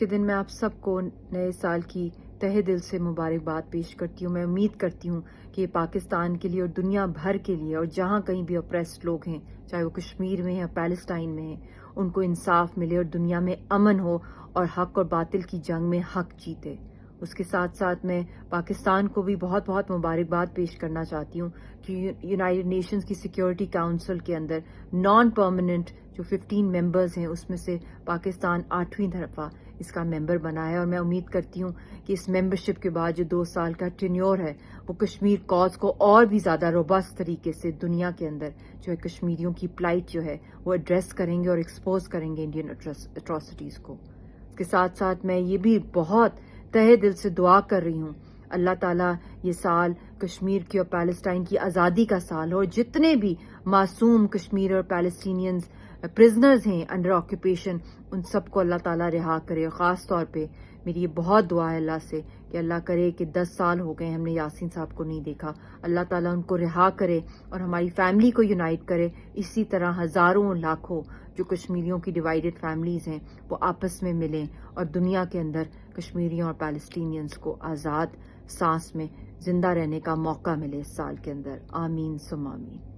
کے دن میں آپ سب کو نئے سال کی تہہ دل سے مبارکباد پیش کرتی ہوں. میں امید کرتی ہوں کہ پاکستان کے لیے اور دنیا بھر کے لیے اور جہاں کہیں بھی اپریسڈ لوگ ہیں، چاہے وہ کشمیر میں ہیں یا پیلسٹائن میں ہیں، ان کو انصاف ملے اور دنیا میں امن ہو اور حق اور باطل کی جنگ میں حق جیتے. اس کے ساتھ ساتھ میں پاکستان کو بھی بہت بہت مبارکباد پیش کرنا چاہتی ہوں کہ یونائٹڈ نیشنز کی سیکیورٹی کاؤنسل کے اندر نان پرماننٹ جو 15 ممبرز ہیں، اس میں سے پاکستان 8ویں دفعہ اس کا ممبر بنا ہے. اور میں امید کرتی ہوں کہ اس ممبرشپ کے بعد جو 2 سال کا ٹینیور ہے وہ کشمیر کاز کو اور بھی زیادہ روبسٹ طریقے سے دنیا کے اندر جو ہے کشمیریوں کی پلائٹ جو ہے وہ ایڈریس کریں گے اور ایکسپوز کریں گے انڈین اٹراسٹیز کو. اس کے ساتھ ساتھ میں یہ بھی بہت تہہ دل سے دعا کر رہی ہوں اللہ تعالیٰ یہ سال کشمیر کی اور پیلسٹائن کی آزادی کا سال ہو، اور جتنے بھی معصوم کشمیر اور پیلسٹینینز پرزنرز ہیں انڈر آکوپیشن ان سب کو اللہ تعالیٰ رہا کرے. اور خاص طور پہ میری یہ بہت دعا ہے اللہ سے کہ اللہ کرے کہ 10 سال ہو گئے ہم نے یاسین صاحب کو نہیں دیکھا، اللہ تعالیٰ ان کو رہا کرے اور ہماری فیملی کو یونائٹ کرے. اسی طرح ہزاروں لاکھوں جو کشمیریوں کی ڈیوائیڈڈ فیملیز ہیں وہ آپس میں ملیں اور دنیا کے اندر کشمیریوں اور پیلسٹینینز کو آزاد سانس میں زندہ رہنے کا موقع ملے اس سال کے اندر. آمین ثم آمین.